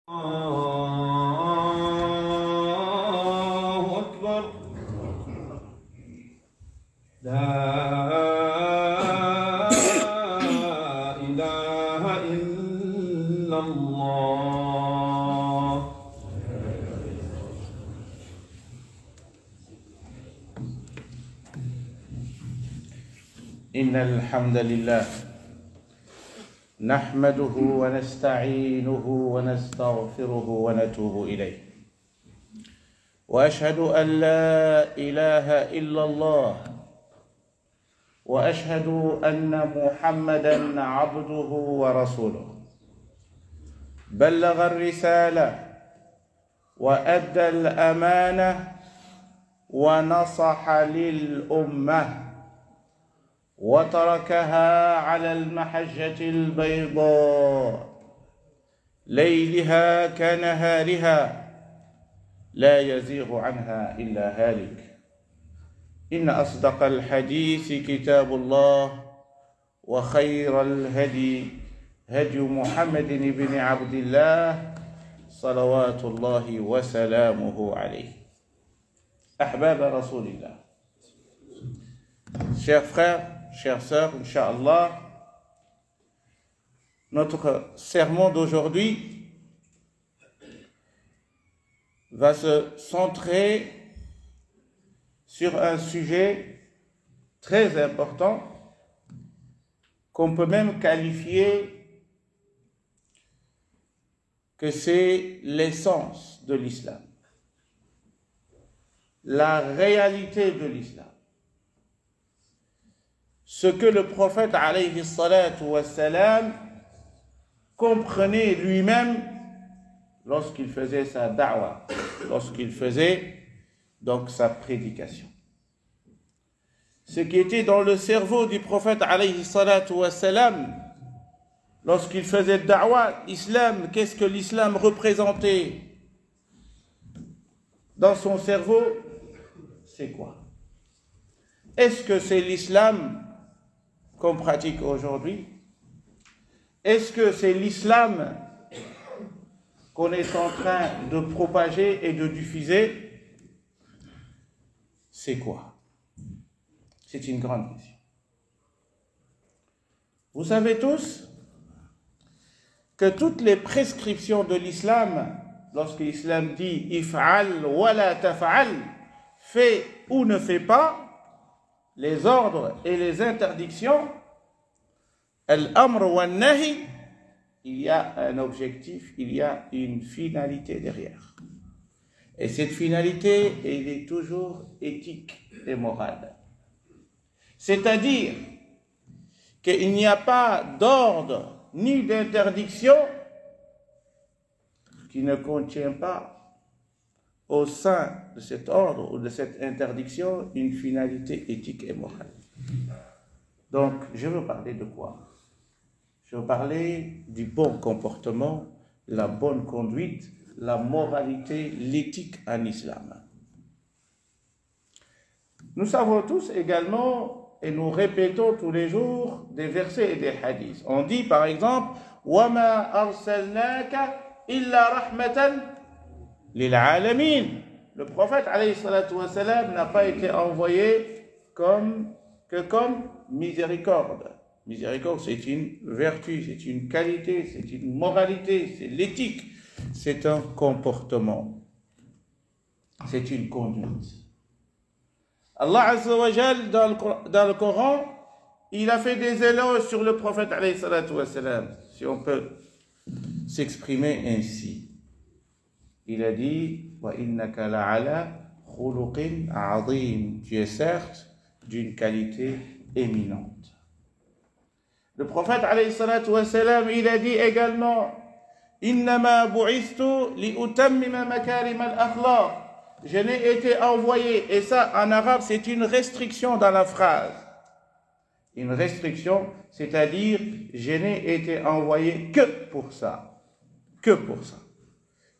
الله أكبر لا إله إلا الله إن الحمد لله نحمده ونستعينه ونستغفره ونتوب إليه وأشهد أن لا إله إلا الله وأشهد أن محمدًا عبده ورسوله بلغ الرسالة وأدى الأمانة ونصح للأمة وتركها على المحجة البيضاء ليلها كنهارها لا يزيغ عنها إلا هالك إن أصدق الحديث كتاب الله وخير الهدي هدي محمد بن عبد الله صلوات الله وسلامه عليه أحباب رسول الله. Chers frères, chères sœurs, Inch'Allah, notre sermon d'aujourd'hui va se centrer sur un sujet très important qu'on peut même qualifier que c'est l'essence de l'islam, la réalité de l'islam. Ce que le prophète alayhi salatu wassalam comprenait lui-même lorsqu'il faisait sa da'wa, lorsqu'il faisait donc sa prédication. Ce qui était dans le cerveau du prophète alayhi salatu wassalam lorsqu'il faisait da'wa, l'islam, qu'est-ce que l'islam représentait dans son cerveau? C'est quoi? Est-ce que c'est l'islam qu'on pratique aujourd'hui? Est-ce que c'est l'islam qu'on est en train de propager et de diffuser? C'est quoi? C'est une grande question. Vous savez tous que toutes les prescriptions de l'islam, lorsque l'islam dit « if'al wa la taf'al », fais ou ne fais pas, les ordres et les interdictions, al-amr wa nahi, il y a un objectif, il y a une finalité derrière. Et cette finalité, elle est toujours éthique et morale. C'est-à-dire qu'il n'y a pas d'ordre ni d'interdiction qui ne contient pas au sein de cet ordre ou de cette interdiction une finalité éthique et morale. Donc, je veux parler de quoi? Je veux parler du bon comportement, la bonne conduite, la moralité, l'éthique en islam. Nous savons tous également, et nous répétons tous les jours, des versets et des hadiths. On dit par exemple, وَمَا أَرْسَلْنَاكَ إِلَّا رَحْمَةً لِلْعَالَمِينَ. Le prophète alayhi salatu wassalam n'a pas été envoyé comme miséricorde. Miséricorde, c'est une vertu, c'est une qualité, c'est une moralité, c'est l'éthique, c'est un comportement, c'est une conduite. Allah Azza wa Jal, dans le Coran, il a fait des éloges sur le prophète alayhi salatu wassalam, si on peut s'exprimer ainsi. Il a dit « Wa innaka la'ala khuluqin azim » Tu es certes d'une qualité éminente. Le prophète alayhi salatu wassalam, il a dit également « Innama bu'istu li'utammima makarim al-akhlaq » Je n'ai été envoyé, et ça en arabe c'est une restriction dans la phrase. Une restriction, c'est-à-dire je n'ai été envoyé que pour ça. Que pour ça.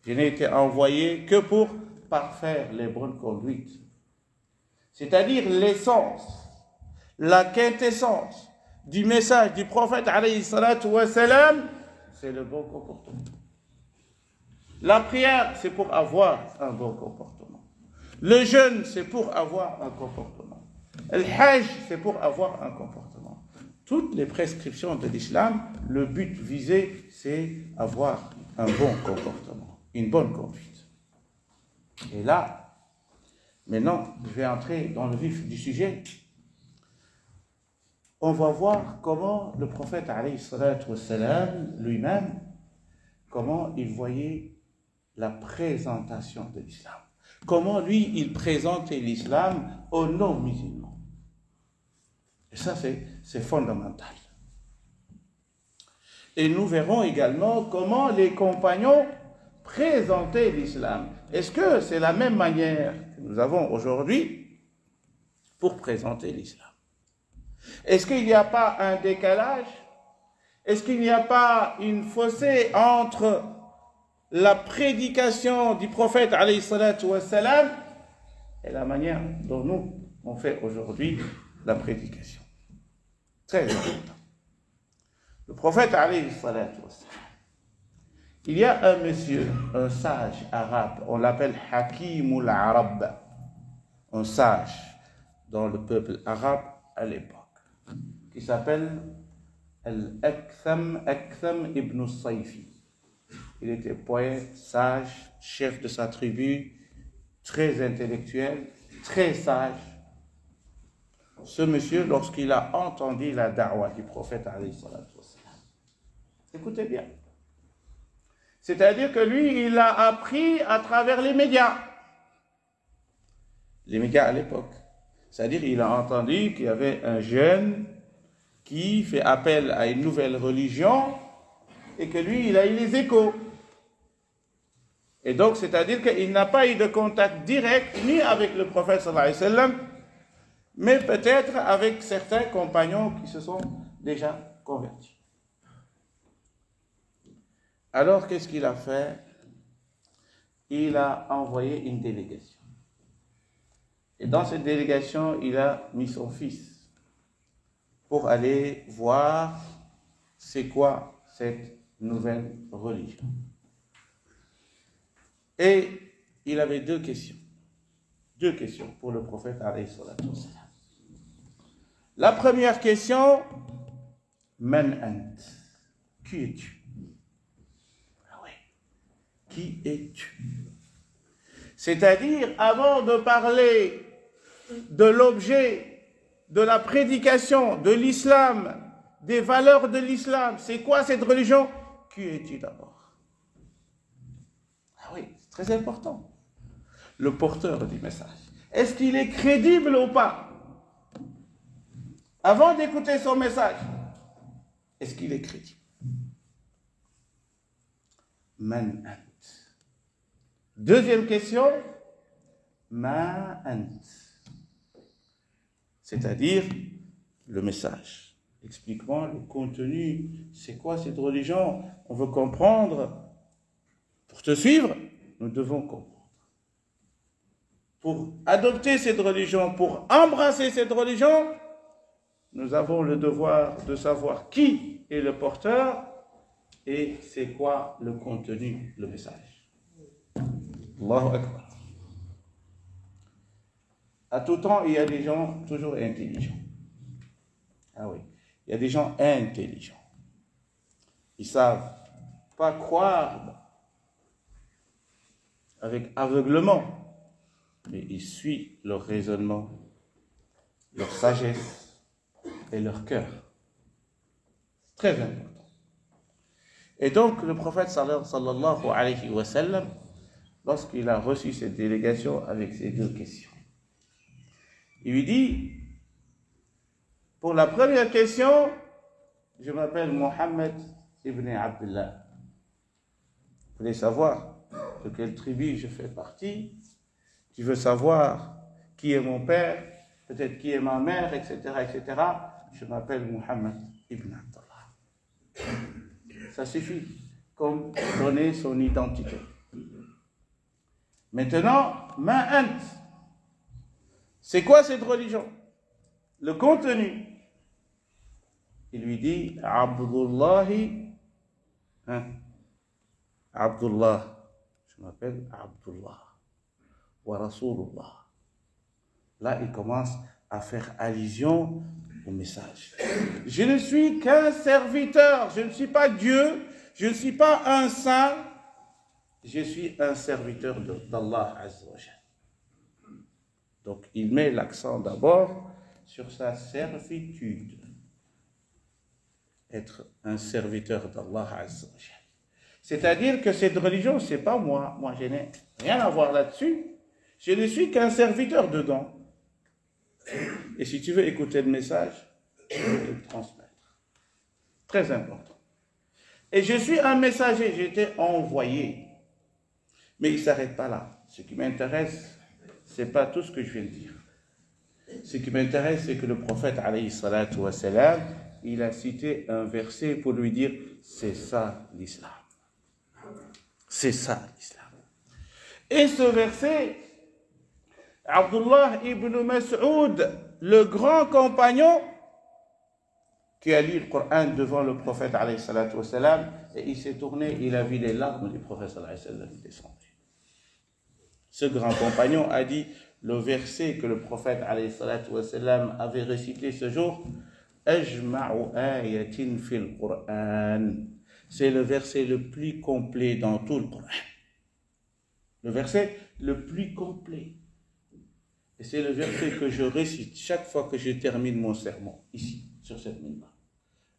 Je n'ai été envoyé que pour parfaire les bonnes conduites. C'est-à-dire l'essence, la quintessence du message du prophète alayhi salatu wa salam, c'est le bon comportement. La prière, c'est pour avoir un bon comportement. Le jeûne, c'est pour avoir un comportement. Le hajj, c'est pour avoir un comportement. Toutes les prescriptions de l'islam, le but visé, c'est avoir un bon comportement, une bonne conduite. Et là, maintenant, je vais entrer dans le vif du sujet. On va voir comment le prophète alayhi salatu wassalam, lui-même, comment il voyait la présentation de l'islam. Comment lui, il présentait l'islam aux non-musulmans. Et ça, c'est fondamental. Et nous verrons également comment les compagnons présentaient l'islam. Est-ce que c'est la même manière que nous avons aujourd'hui pour présenter l'islam? Est-ce qu'il n'y a pas un décalage? Est-ce qu'il n'y a pas une fossé entre la prédication du prophète alayhi salatu wassalam et la manière dont nous, on fait aujourd'hui la prédication? Très important. Le prophète alayhi salatu wassalam, il y a un monsieur, un sage arabe, on l'appelle Hakimul Arab, un sage dans le peuple arabe à l'époque, qui s'appelle Al-Aktham ibn Sayfi. Il était poète, sage, chef de sa tribu, très intellectuel, très sage. Ce monsieur, lorsqu'il a entendu la da'wah du prophète, écoutez bien, c'est-à-dire que lui, il a appris à travers les médias à l'époque. C'est-à-dire qu'il a entendu qu'il y avait un jeune qui fait appel à une nouvelle religion et que lui, il a eu les échos. Et donc, c'est-à-dire qu'il n'a pas eu de contact direct ni avec le prophète sallallahu alayhi wa sallam, mais peut-être avec certains compagnons qui se sont déjà convertis. Alors, qu'est-ce qu'il a fait? Il a envoyé une délégation. Et dans cette délégation, il a mis son fils pour aller voir c'est quoi cette nouvelle religion. Et il avait deux questions pour le prophète alayhi salatu wassalam. La première question, Man ant? Qui es-tu? Ah oui, qui es-tu? C'est-à-dire, avant de parler de l'objet, de la prédication, de l'islam, des valeurs de l'islam, c'est quoi cette religion? Qui es-tu d'abord? Ah oui, c'est très important. Le porteur du message. Est-ce qu'il est crédible ou pas? Avant d'écouter son message, est-ce qu'il est crédible? Man ant? Deuxième question, ma ant? C'est-à-dire le message. Explique-moi le contenu. C'est quoi cette religion? On veut comprendre. Pour te suivre, nous devons comprendre. Pour adopter cette religion, pour embrasser cette religion, nous avons le devoir de savoir qui est le porteur et c'est quoi le contenu, le message. Allahu Akbar. À tout temps, il y a des gens toujours intelligents. Ah oui, il y a des gens intelligents. Ils savent pas croire avec aveuglement, mais ils suivent leur raisonnement, leur sagesse et leur cœur. Très important. Et donc, le prophète sallallahu alayhi wa sallam, lorsqu'il a reçu cette délégation avec ces deux questions, il lui dit, pour la première question, je m'appelle Mohammed ibn Abdullah. Vous voulez savoir de quelle tribu je fais partie? Tu veux savoir qui est mon père, peut-être qui est ma mère, etc., etc. Je m'appelle Mohammed ibn Abdullah. Ça suffit comme donner son identité. Maintenant, ma ant? C'est quoi cette religion? Le contenu. Il lui dit, Abdullahi, Abdullah, Je m'appelle Abdullah wa Rasulullah. Là, il commence à faire allusion au message. Je ne suis qu'un serviteur, je ne suis pas Dieu, je ne suis pas un saint, je suis un serviteur d'Allah Azza wa Jal. Donc, il met l'accent d'abord sur sa servitude. Être un serviteur d'Allah Azza wa Jal. C'est-à-dire que cette religion, c'est pas moi. Moi, je n'ai rien à voir là-dessus. Je ne suis qu'un serviteur dedans. Et si tu veux écouter le message, je vais te le transmettre. Très important. Et je suis un messager, j'ai été envoyé. Mais il ne s'arrête pas là. Ce qui m'intéresse, ce n'est pas tout ce que je viens de dire. Ce qui m'intéresse, c'est que le prophète, alayhi salatu wa salam, il a cité un verset pour lui dire, c'est ça l'islam. C'est ça l'islam. Et ce verset, Abdullah ibn Mas'ud, le grand compagnon, qui a lu le Coran devant le prophète, alayhi salatu wa salam, et il s'est tourné, il a vu les larmes du prophète, alayhi salatu wa salam, descendre. Ce grand compagnon a dit, le verset que le prophète, alayhi salatu wa salam, avait récité ce jour, Ajma'u ayatin fil Qur'an. C'est le verset le plus complet dans tout le Coran. Le verset le plus complet. Et c'est le verset que je récite chaque fois que je termine mon sermon, ici, sur cette minbar.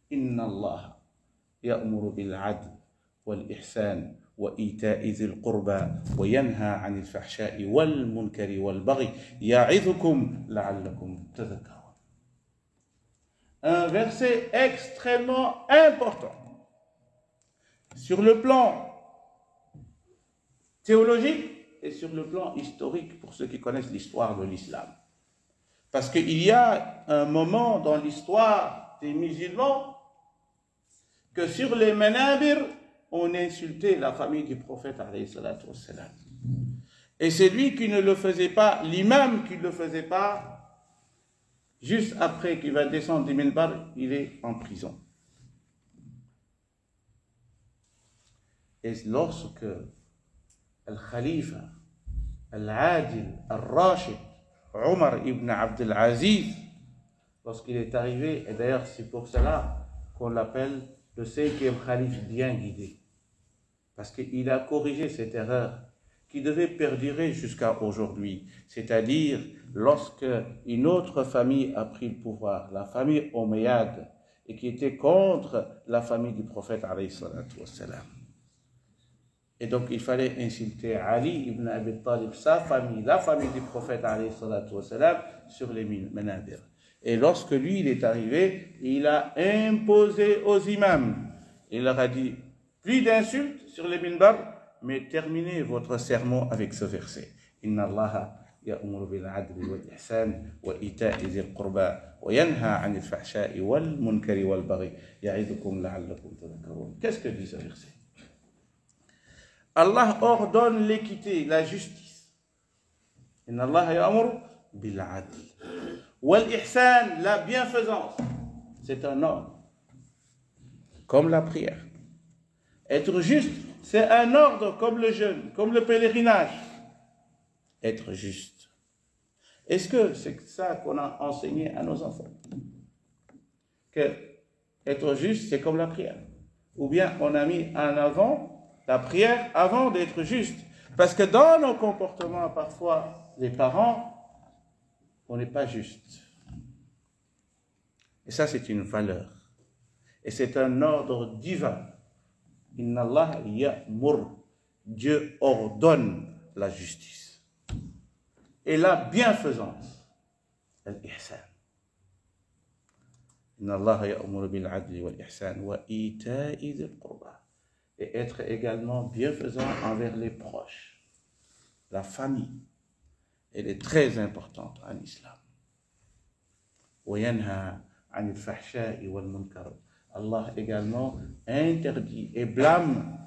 Inna Allah ya'muru bil 'adl wal ihsan wa ita'i dhil qurba wa yanha 'anil fahsha'i wal munkari wal baghi ya'idhukum la'allakum tadhakkarun. Un verset extrêmement important. Sur le plan théologique et sur le plan historique, pour ceux qui connaissent l'histoire de l'islam. Parce qu'il y a un moment dans l'histoire des musulmans que sur les manabir, on insultait la famille du prophète, alayhi salatu wassalam. Et c'est lui qui ne le faisait pas, l'imam qui ne le faisait pas, juste après qu'il va descendre du minbar, il est en prison. Et lorsque Al-Khalifa, Al-Adil, Al-Rashid, Omar ibn Abdel Aziz, lorsqu'il est arrivé, et d'ailleurs c'est pour cela qu'on l'appelle le 5e Khalife bien guidé, parce qu'il a corrigé cette erreur qui devait perdurer jusqu'à aujourd'hui, c'est-à-dire lorsque une autre famille a pris le pouvoir, la famille Omeyyade, et qui était contre la famille du prophète alayhi salatu wassalam. Et donc, il fallait insulter Ali ibn Abi Talib, sa famille, la famille du prophète, alayhi salatu wassalam, sur les manabir. Et lorsque lui, il est arrivé, il a imposé aux imams. Il leur a dit, plus d'insultes sur les minbar, mais terminez votre sermon avec ce verset. Inna Allah ya'muru bil 'adli wal ihsan wa ita'i dhil qurba wa yanha 'anil fahsha'i wal munkari wal baghi ya'idhukum la'allakum tadhakkarun. Qu'est-ce que dit ce verset? Allah ordonne l'équité, la justice. Inna Allah ya'muru bil 'adli wal ihsan, la bienfaisance. C'est un ordre. Comme la prière. Être juste, c'est un ordre comme le jeûne, comme le pèlerinage. Être juste. Est-ce que c'est ça qu'on a enseigné à nos enfants? Que être juste, c'est comme la prière. Ou bien on a mis en avant la prière avant d'être juste. Parce que dans nos comportements, parfois, les parents, on n'est pas juste. Et ça, c'est une valeur. Et c'est un ordre divin. Inna Allah ya'mur. Dieu ordonne la justice. Et la bienfaisance. Al-ihsan. Inna Allah ya'mur bil 'adli wal ihsan wa ita'i dhil qurba. Et être également bienfaisant envers les proches. La famille. Elle est très importante en islam. Wa yanha 'anil fahsha'i wal munkar. Allah également interdit et blâme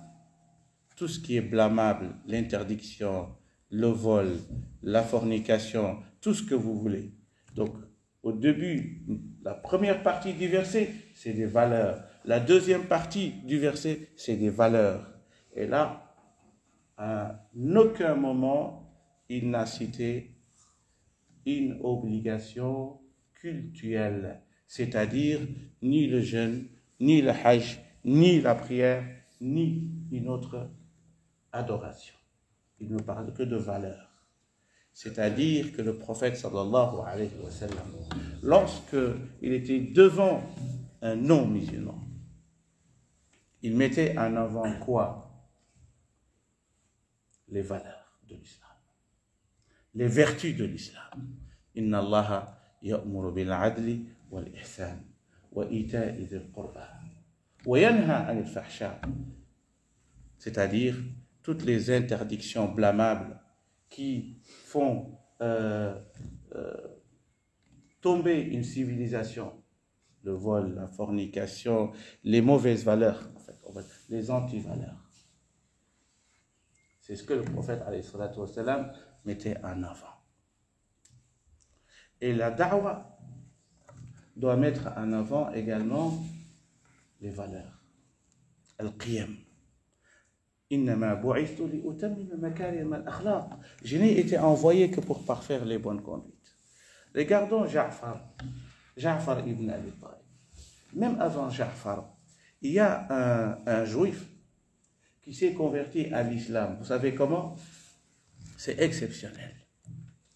tout ce qui est blâmable, l'interdiction, le vol, la fornication, tout ce que vous voulez. Donc, au début, la première partie du verset, c'est des valeurs. La deuxième partie du verset, c'est des valeurs. Et là, à aucun moment, il n'a cité une obligation cultuelle, c'est-à-dire ni le jeûne, ni le hajj, ni la prière, ni une autre adoration. Il ne parle que de valeur. C'est-à-dire que le prophète sallallahu alayhi wa sallam, lorsque il était devant un non-musulman, il mettait en avant quoi? Les valeurs de l'islam, les vertus de l'islam. Inna Allah ya'muru bil adli wal ihsan wa ita'i dhil qurba wa yanha 'anil fahsha. C'est-à-dire toutes les interdictions blâmables qui font tomber une civilisation, le vol, la fornication, les mauvaises valeurs, en fait, les anti-valeurs. C'est ce que le prophète alayhi salatu wa salam mettait en avant. Et la da'wa doit mettre en avant également les valeurs. Al-qiyam. Innama bu'ithtu li utammima makarim al-akhlaq. Je n'ai été envoyé que pour parfaire les bonnes conduites. Regardons Ja'far ibn Abi Talib. Même avant Ja'far, il y a un juif qui s'est converti à l'islam. Vous savez comment? C'est exceptionnel.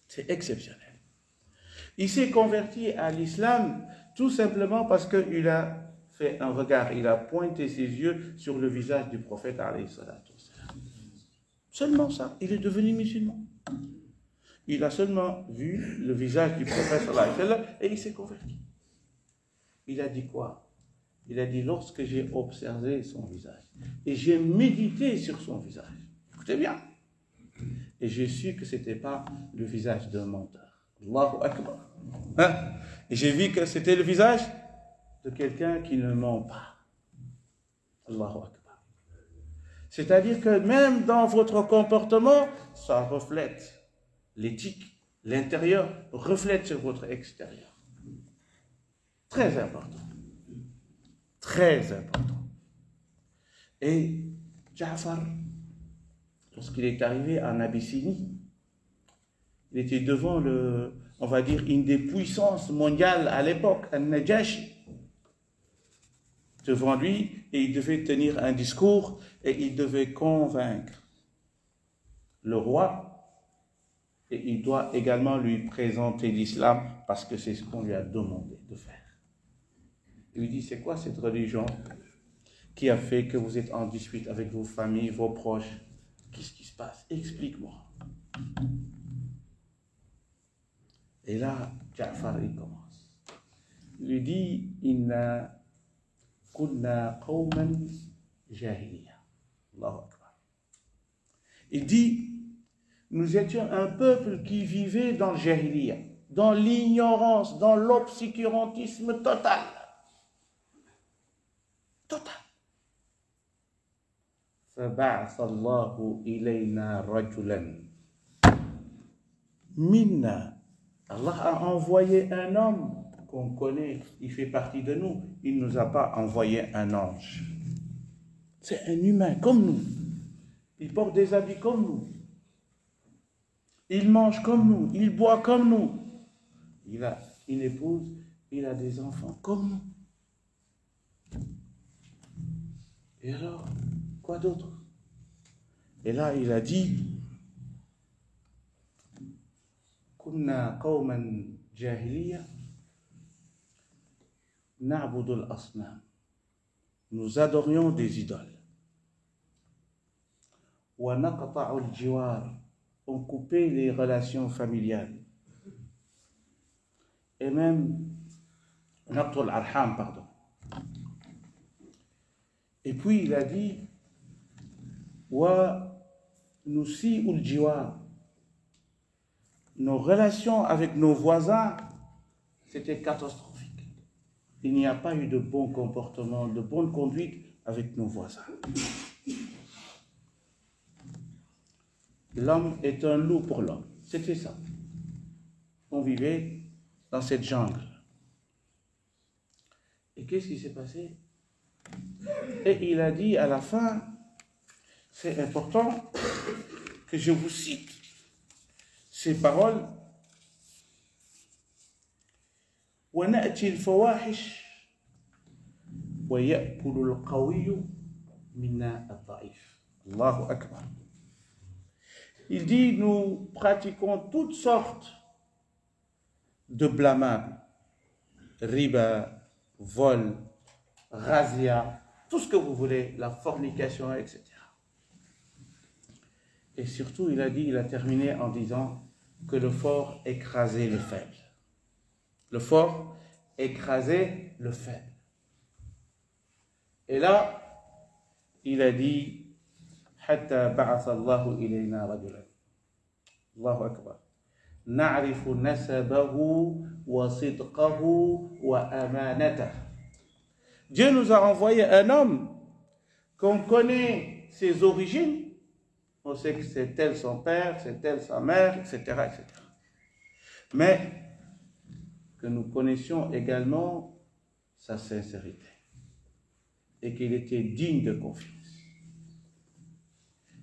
C'est exceptionnel. Il s'est converti à l'islam tout simplement parce qu'il a fait un regard, il a pointé ses yeux sur le visage du prophète alayhi salatu wassalam. Seulement ça, il est devenu musulman. Il a seulement vu le visage du prophète alayhi sallam et il s'est converti. Il a dit quoi? Il a dit, lorsque j'ai observé son visage et j'ai médité sur son visage, écoutez bien, et j'ai su que ce n'était pas le visage d'un menteur. Allahu Akbar. Hein? Et j'ai vu que c'était le visage de quelqu'un qui ne ment pas. Allahu Akbar. C'est-à-dire que même dans votre comportement, ça reflète l'éthique, l'intérieur reflète sur votre extérieur. Très important. Très important. Et Ja'far, lorsqu'il est arrivé en Abyssinie, il était devant on va dire, une des puissances mondiales à l'époque, Al-Najashi. Devant lui, et il devait tenir un discours, et il devait convaincre le roi, et il doit également lui présenter l'islam, parce que c'est ce qu'on lui a demandé de faire. Il lui dit, c'est quoi cette religion qui a fait que vous êtes en dispute avec vos familles, vos proches? Qu'est-ce qui se passe? Explique-moi. Et là, Ja'far, il commence. Il lui dit, Inna kunna qawman jahiliya. Allahu Akbar. Il dit, nous étions un peuple qui vivait dans le jahiliya, dans l'ignorance, dans l'obscurantisme total. Total. فبعث الله إلينا رجلا منا. Allah a envoyé un homme qu'on connaît, il fait partie de nous. Il ne nous a pas envoyé un ange. C'est un humain comme nous. Il porte des habits comme nous. Il mange comme nous. Il boit comme nous. Il a une épouse, il a des enfants comme nous. Et alors, quoi d'autre? Et là, il a dit, Kunna qawman jahiliya, na'budu al-asnam. Nous adorions des idoles. Wa naqta'u al-jiwar. On coupait les relations familiales. Et même, naqta'u al-arham, pardon. Et puis il a dit, wa nusi'u al-jiwar. Nos relations avec nos voisins, c'était catastrophique. Il n'y a pas eu de bon comportement, de bonne conduite avec nos voisins. L'homme est un loup pour l'homme. C'était ça. On vivait dans cette jungle. Et qu'est-ce qui s'est passé? Et il a dit à la fin, c'est important, que je vous cite ces paroles. وَنَأْتِي الْفَوَاحِشِ وَيَأْكُلُ الْقَوِيُّ مِنَّا الضَّعِيفِ. Allahu Akbar. Il dit, nous pratiquons toutes sortes de blâmables, riba, vol, razzia, tout ce que vous voulez, la fornication, etc. Et surtout, il a terminé en disant que le fort écrasait le faible. Le fort écrasait le faible. Et là, il a dit حتى بعث الله إلينا رجلا الله أكبر نعرف نسبه وصدقه وأمانته. Dieu nous a envoyé un homme qu'on connaît ses origines, on sait que c'est tel son père, c'est tel sa mère, etc., etc. Mais que nous connaissions également sa sincérité et qu'il était digne de confiance.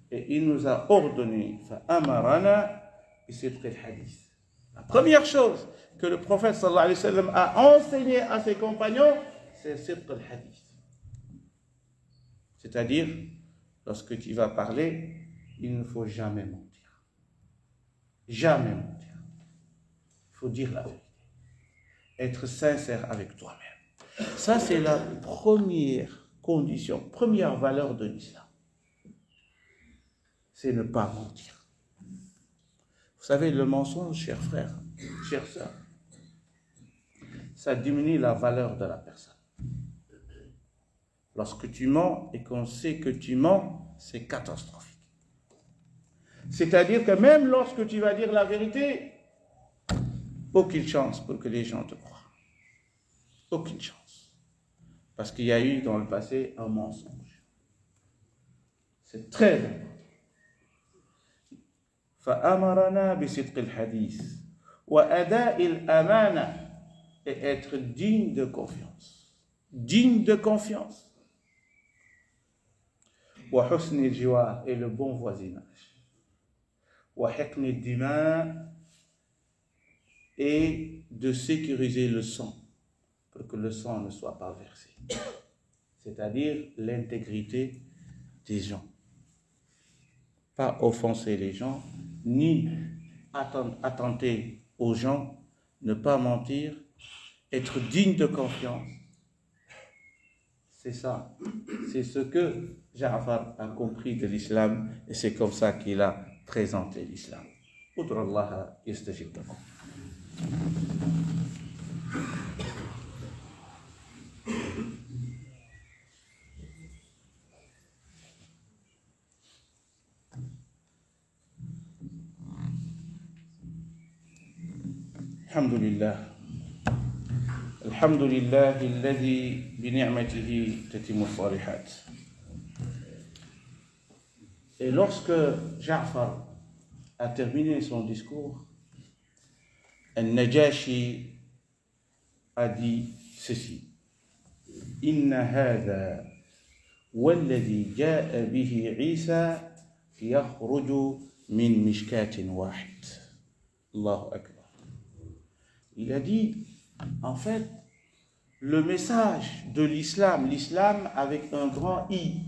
Et il nous a ordonné فَأَمَرَنَا بِصِدْقِ الْحَدِيثِ. La première chose que le prophète sallallahu alayhi wa sallam a enseigné à ses compagnons, c'est sidq al-hadith. C'est-à-dire, lorsque tu vas parler, il ne faut jamais mentir. Jamais mentir. Il faut dire la vérité. Être sincère avec toi-même. Ça, c'est la première condition, première valeur de l'islam. C'est ne pas mentir. Vous savez, le mensonge, chers frères, chères sœurs, ça diminue la valeur de la personne. Lorsque tu mens et qu'on sait que tu mens, c'est catastrophique. C'est-à-dire que même lorsque tu vas dire la vérité, aucune chance pour que les gens te croient. Aucune chance. Parce qu'il y a eu dans le passé un mensonge. C'est très important. فأمرنا بصدق الحديث وأداء الأمانة, et être digne de confiance. Digne de confiance. وحسن الجوار, et le bon voisinage. وحقن الدماء, et de sécuriser le sang pour que le sang ne soit pas versé. C'est-à-dire l'intégrité des gens. Pas offenser les gens, ni attenter aux gens, ne pas mentir, être digne de confiance. C'est ça. C'est ce que Ja'far a compris de l'islam et c'est comme ça qu'il a présenté l'islam. Ud'u Allah yastajib lakum. الحمد لله الحمد لله الذي بنعمته تتم الصالحات. Et lorsque Ja'far a terminé son discours, Al-Najashi a dit ceci: Inna hadha walladhi ja'a bihi Isa yakhruju min mishkatin wahid. Allahu Akbar. Il a dit, en fait, le message de l'islam, l'islam avec un grand I,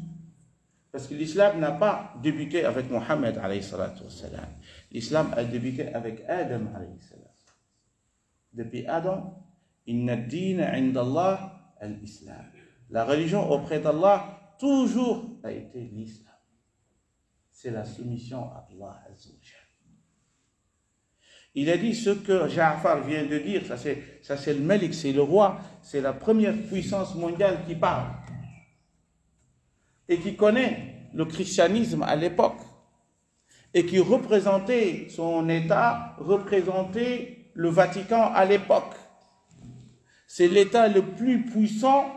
parce que l'islam n'a pas débuté avec Mohammed alayhi salatu wassalam. L'islam a débuté avec Adam alayhi salam. Depuis Adam, inna ad-dina 'inda Allah al-islam. La religion auprès d'Allah toujours a été l'islam. C'est la soumission à Allah azza wa jalla. Il a dit ce que Ja'far vient de dire, ça c'est le Malik, c'est le roi, c'est la première puissance mondiale qui parle et qui connaît le christianisme à l'époque et qui représentait son État, représentait le Vatican à l'époque. C'est l'État le plus puissant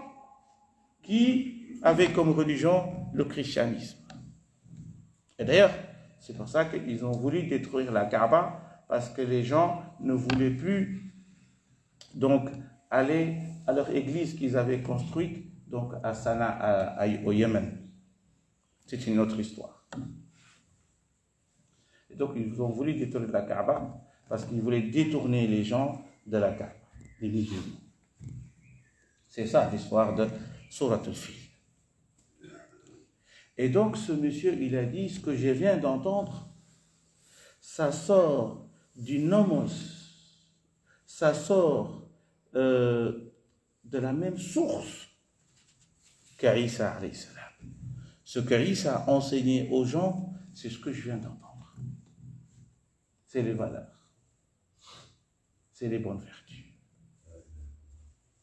qui avait comme religion le christianisme. Et d'ailleurs, c'est pour ça qu'ils ont voulu détruire la Kaaba, parce que les gens ne voulaient plus donc aller à leur église qu'ils avaient construite donc à Sanaa au Yémen. C'est une autre histoire. Donc ils ont voulu détourner la Kaaba parce qu'ils voulaient détourner les gens de la Kaaba, les musulmans. C'est ça l'histoire de Surat al-Fil. Et donc ce monsieur, il a dit, ce que je viens d'entendre, ça sort du nomos, ça sort de la même source qu'Isa alayhi salam. Ce qu'Isa a enseigné aux gens, c'est ce que je viens d'entendre. C'est les valeurs. C'est les bonnes vertus.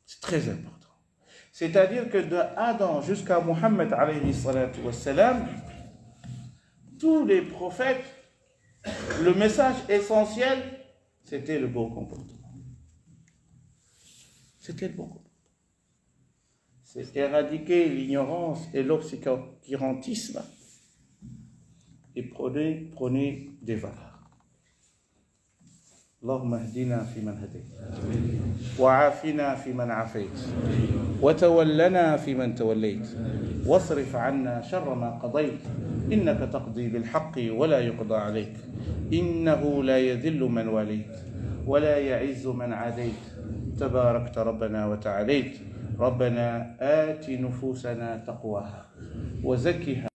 C'est très important. C'est-à-dire que de Adam jusqu'à Muhammad alayhi salatu wassalam, tous les prophètes, le message essentiel, c'était le bon comportement. C'était le bon comportement. C'est éradiquer l'ignorance et l'obscurantisme et prôner des valeurs. اللهم اهدنا فيمن هديت وعافنا فيمن عافيت وتولنا فيمن توليت واصرف عنا شر ما قضيت إنك تقضي بالحق ولا يقضى عليك إنه لا يذل من واليت ولا يعز من عاديت تباركت ربنا وتعاليت ربنا آت نفوسنا تقواها وزكها